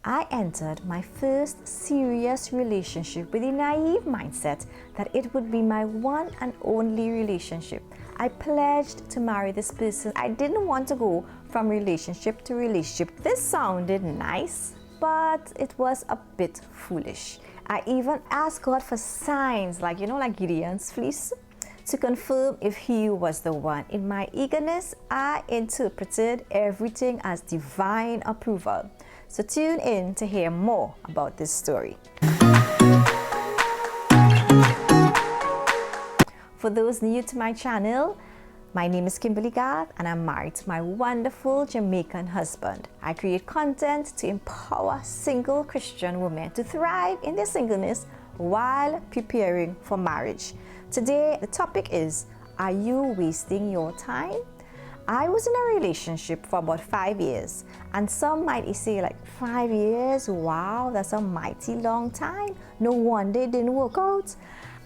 I entered my first serious relationship with a naive mindset that it would be my one and only relationship. I pledged to marry this person. I didn't want to go from relationship to relationship. This sounded nice, but it was a bit foolish. I even asked God for signs, like Gideon's fleece, to confirm if he was the one. In my eagerness, I interpreted everything as divine approval. So tune in to hear more about this story. For those new to my channel, my name is Kimberly Garth and I'm married to my wonderful Jamaican husband. I create content to empower single Christian women to thrive in their singleness while preparing for marriage. Today, the topic is, are you wasting your time? I was in a relationship for about 5 years, and some might say 5 years, wow, that's a mighty long time. No wonder it didn't work out.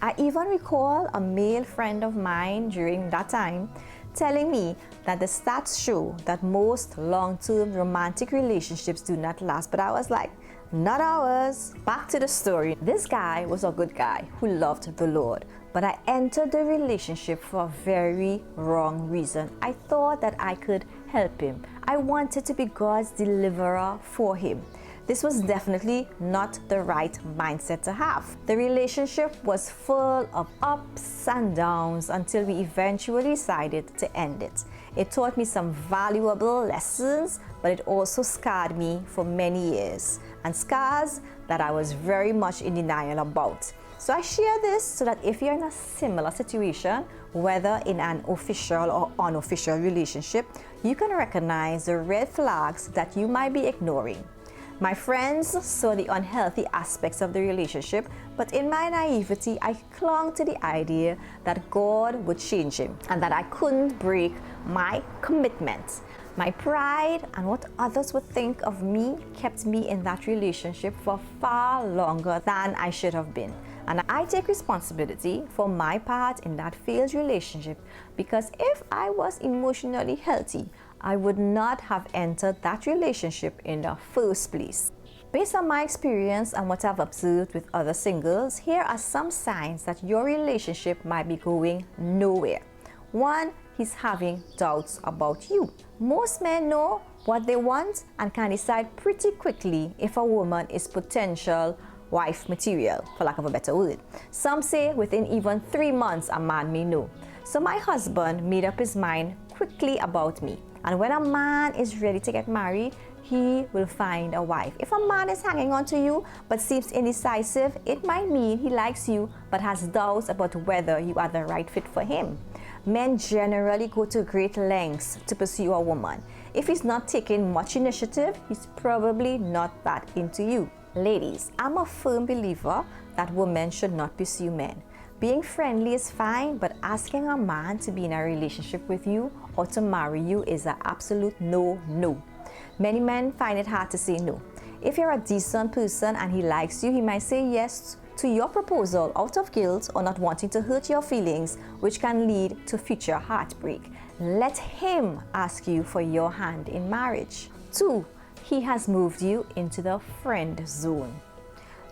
I even recall a male friend of mine during that time telling me that the stats show that most long-term romantic relationships do not last, but I was like, not ours. Back to the story. This guy was a good guy who loved the Lord, but I entered the relationship for a very wrong reason. I thought that I could help him. I wanted to be God's deliverer for him. This was definitely not the right mindset to have. The relationship was full of ups and downs until we eventually decided to end it. It taught me some valuable lessons, but it also scarred me for many years, and scars that I was very much in denial about. So I share this so that if you're in a similar situation, whether in an official or unofficial relationship, you can recognize the red flags that you might be ignoring. My friends saw the unhealthy aspects of the relationship, but in my naivety, I clung to the idea that God would change him and that I couldn't break my commitment. My pride and what others would think of me kept me in that relationship for far longer than I should have been. And I take responsibility for my part in that failed relationship, because if I was emotionally healthy, I would not have entered that relationship in the first place. Based on my experience and what I've observed with other singles, here are some signs that your relationship might be going nowhere. 1, he's having doubts about you. Most men know what they want and can decide pretty quickly if a woman is potential wife material, for lack of a better word. Some say within even 3 months a man may know. So my husband made up his mind quickly about me. And when a man is ready to get married, he will find a wife. If a man is hanging on to you but seems indecisive, it might mean he likes you but has doubts about whether you are the right fit for him. Men generally go to great lengths to pursue a woman. If he's not taking much initiative, he's probably not that into you. Ladies, I'm a firm believer that women should not pursue men. Being friendly is fine, but asking a man to be in a relationship with you or to marry you is an absolute no. Many men find it hard to say no. If you're a decent person and he likes you, he might say yes to your proposal out of guilt or not wanting to hurt your feelings, which can lead to future heartbreak. Let him ask you for your hand in marriage. 2, he has moved you into the friend zone.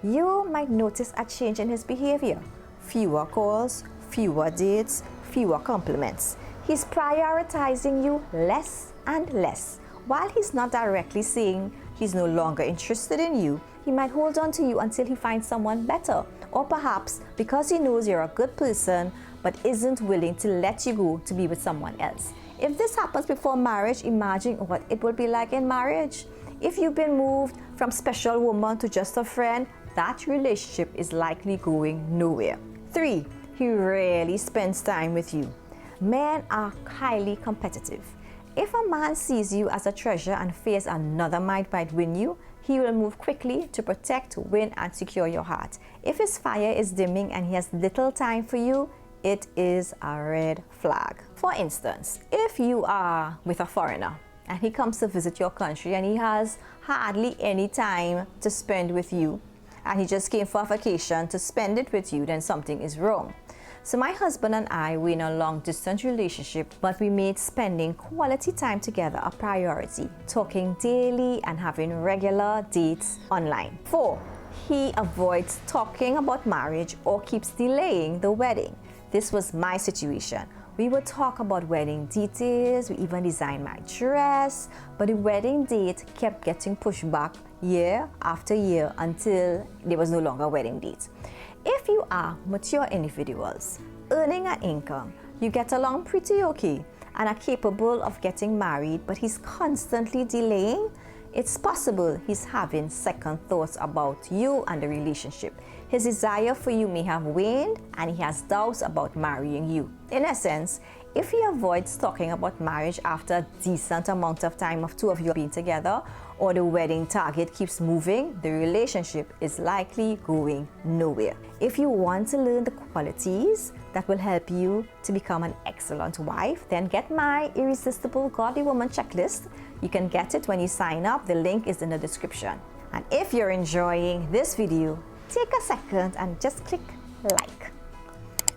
You might notice a change in his behavior. Fewer calls, fewer dates, fewer compliments. He's prioritizing you less and less. While he's not directly saying he's no longer interested in you, he might hold on to you until he finds someone better. Or perhaps because he knows you're a good person but isn't willing to let you go to be with someone else. If this happens before marriage, imagine what it would be like in marriage. If you've been moved from special woman to just a friend, that relationship is likely going nowhere. 3, he rarely spends time with you. Men are highly competitive. If a man sees you as a treasure and fears another might win you, he will move quickly to protect, win, and secure your heart. If his fire is dimming and he has little time for you, it is a red flag. For instance, if you are with a foreigner and he comes to visit your country and he has hardly any time to spend with you, and he just came for a vacation to spend it with you, then something is wrong. So my husband and I were in a long distance relationship, but we made spending quality time together a priority, talking daily and having regular dates online. 4. He avoids talking about marriage or keeps delaying the wedding. This was my situation. We would talk about wedding details, we even designed my dress, but the wedding date kept getting pushed back year after year until there was no longer a wedding date. If you are mature individuals, earning an income, you get along pretty okay and are capable of getting married, but he's constantly delaying, it's possible he's having second thoughts about you and the relationship. His desire for you may have waned and he has doubts about marrying you. In essence, if he avoids talking about marriage after a decent amount of time of two of you being together, or the wedding target keeps moving, the relationship is likely going nowhere. If you want to learn the qualities that will help you to become an excellent wife, then get my Irresistible Godly Woman checklist. You can get it when you sign up. The link is in the description. And if you're enjoying this video, take a second and just click like.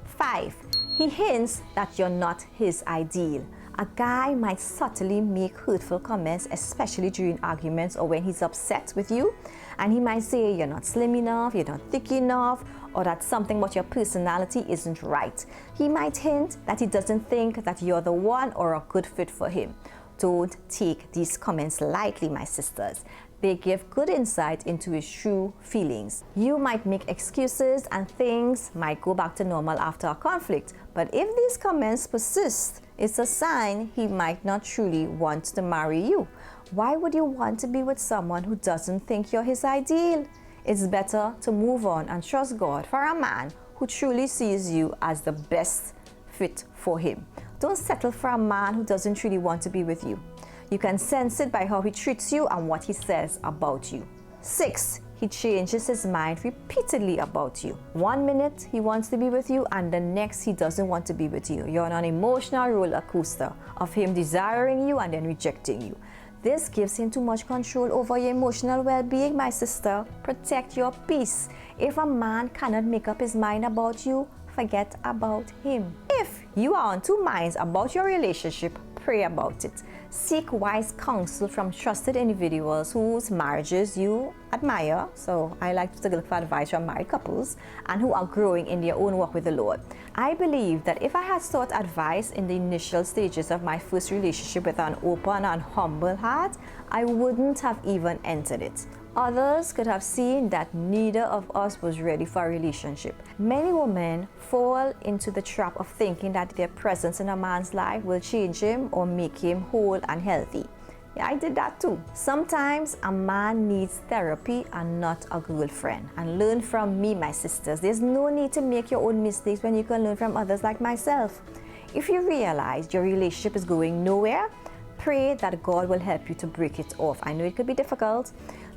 5. He hints that you're not his ideal. A guy might subtly make hurtful comments, especially during arguments or when he's upset with you. And he might say you're not slim enough, you're not thick enough, or that something about your personality isn't right. He might hint that he doesn't think that you're the one or a good fit for him. Don't take these comments lightly, my sisters. They give good insight into his true feelings. You might make excuses and things might go back to normal after a conflict. But if these comments persist, it's a sign he might not truly want to marry you. Why would you want to be with someone who doesn't think you're his ideal? It's better to move on and trust God for a man who truly sees you as the best fit for him. Don't settle for a man who doesn't truly want to be with you. You can sense it by how he treats you and what he says about you. 6. He changes his mind repeatedly about you. 1 minute he wants to be with you and the next he doesn't want to be with you. You're on an emotional roller coaster of him desiring you and then rejecting you. This gives him too much control over your emotional well-being, my sister. Protect your peace. If a man cannot make up his mind about you, forget about him. If you are on two minds about your relationship, pray about it. Seek wise counsel from trusted individuals whose marriages you admire. So I like to look for advice from married couples and who are growing in their own walk with the Lord. I believe that if I had sought advice in the initial stages of my first relationship with an open and humble heart, I wouldn't have even entered it. Others could have seen that neither of us was ready for a relationship. Many women fall into the trap of thinking that their presence in a man's life will change him or make him whole and healthy. Yeah, I did that too. Sometimes a man needs therapy and not a girlfriend. And learn from me, my sisters. There's no need to make your own mistakes when you can learn from others like myself. If you realize your relationship is going nowhere, pray that God will help you to break it off. I know it could be difficult.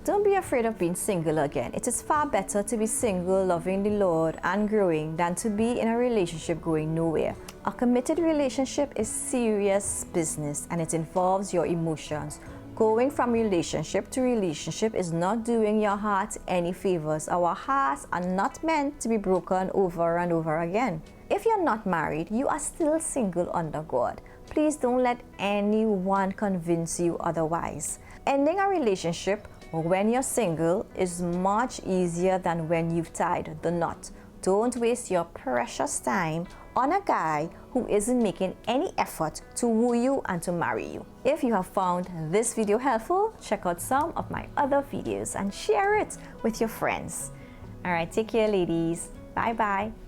Don't be afraid of being single again. It is far better to be single, loving the Lord and growing than to be in a relationship going nowhere. A committed relationship is serious business and it involves your emotions. Going from relationship to relationship is not doing your heart any favors. Our hearts are not meant to be broken over and over again. If you're not married, you are still single under God. Please don't let anyone convince you otherwise. Ending a relationship when you're single is much easier than when you've tied the knot. Don't waste your precious time on a guy who isn't making any effort to woo you and to marry you. If you have found this video helpful, check out some of my other videos and share it with your friends. All right, take care, ladies. Bye-bye.